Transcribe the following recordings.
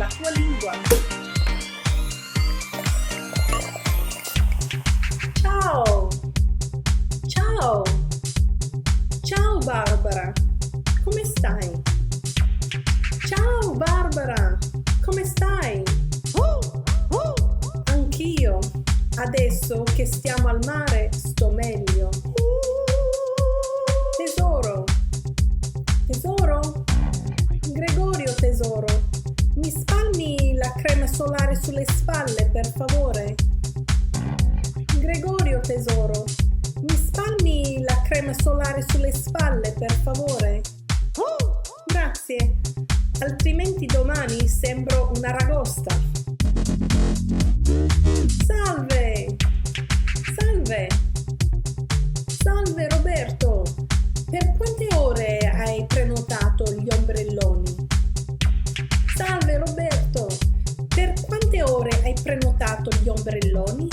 la tua lingua. Ciao! Ciao! Ciao Barbara! Come stai? Ciao Barbara! Come stai? Anch'io. Adesso che stiamo al mare sto meglio. Tesoro! Tesoro? Gregorio tesoro, mi spalmi la crema solare sulle spalle per favore? Gregorio tesoro, mi spalmi la crema solare sulle spalle per favore? Grazie, altrimenti domani sembro una ragosta. Salve! Salve! Salve Roberto! Per quante ore hai prenotato gli ombrelloni? Salve Roberto! Per quante ore hai prenotato gli ombrelloni?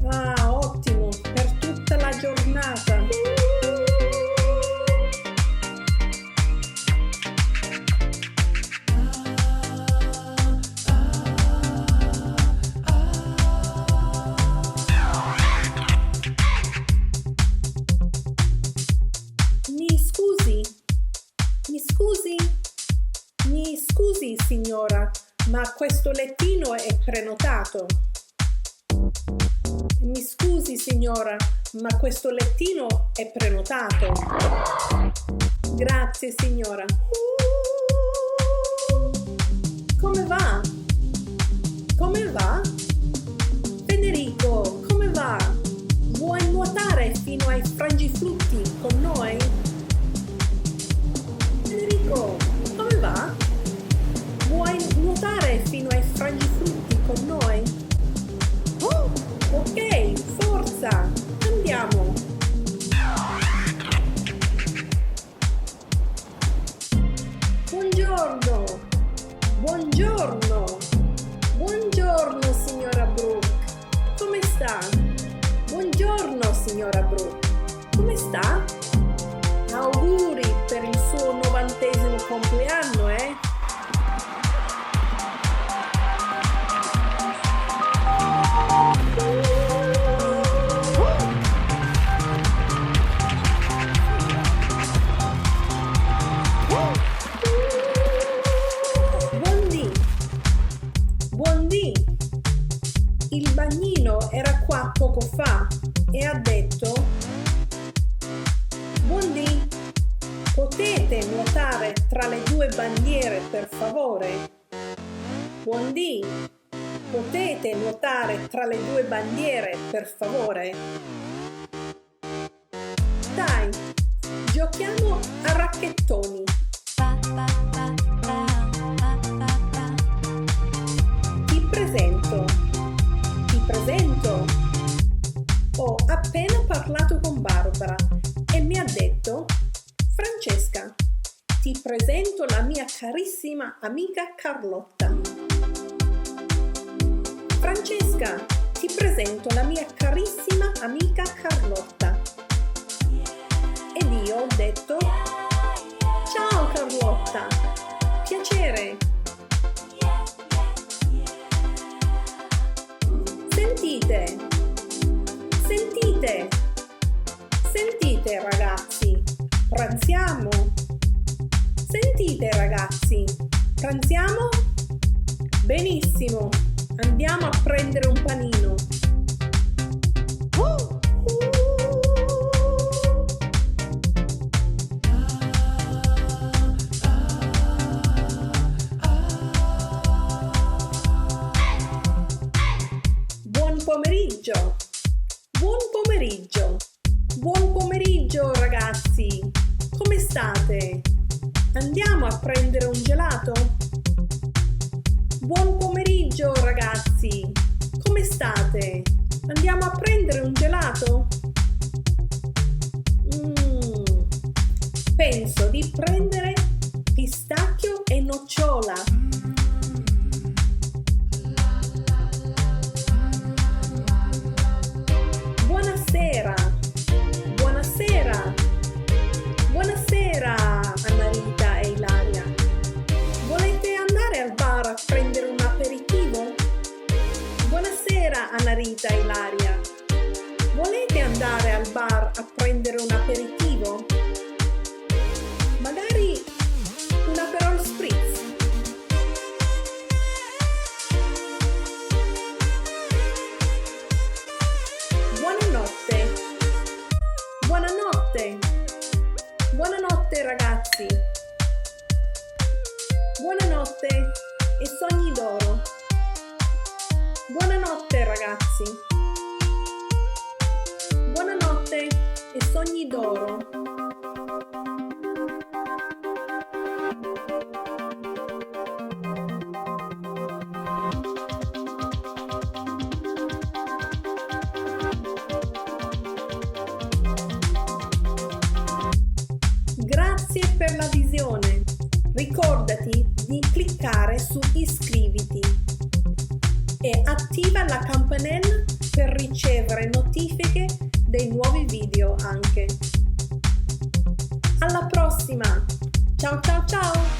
Ah, ottimo! Per tutta la giornata! Mi scusi signora, ma questo lettino è prenotato. Mi scusi signora, ma questo lettino è prenotato. Grazie signora. Come va? Come va? Federico, come va? Vuoi nuotare fino ai frangiflutti con noi? Federico, come va? Vuoi nuotare fino ai frangiflutti con noi? Ok, forza, andiamo! Buongiorno! Buongiorno! Buongiorno signora Brooke! Come sta? Buongiorno signora Brooke! Come sta? Auguri per il suo 90° compleanno, eh? Buondì! Buondì! Il bagnino era qua poco fa e ha detto: Buondì! Potete nuotare tra le due bandiere per favore? Buondì! Potete nuotare tra le due bandiere per favore? Dai, giochiamo a racchettoni. Ti presento. Ti presento. Ho appena parlato con Barbara e mi ha detto: Francesca, ti presento la mia carissima amica Carlotta. Francesca, ti presento la mia carissima amica Carlotta. Ed io ho detto: Ciao Carlotta, piacere. Sentite, sentite, sentite ragazzi, pranziamo. Sentite ragazzi, pranziamo? Benissimo, andiamo a prendere un panino. Buon pomeriggio, buon pomeriggio, buon pomeriggio ragazzi, come state? Andiamo a prendere un gelato? Buon pomeriggio ragazzi, come state? Andiamo a prendere un gelato? Penso di prendere pistacchio e nocciola. Buonasera, buonasera, buonasera Annarita e Ilaria. Volete andare al aiuta Ilaria. Volete andare al bar a prendere un aperitivo? Magari un Aperol Spritz. Buonanotte. Buonanotte. Buonanotte ragazzi. Buonanotte e sogni d'oro. Buonanotte ragazzi. Buonanotte e sogni d'oro. Grazie per la visione. Ricordati di cliccare su iscriviti e attiva la campanella per ricevere notifiche dei nuovi video anche. Alla prossima! Ciao ciao ciao!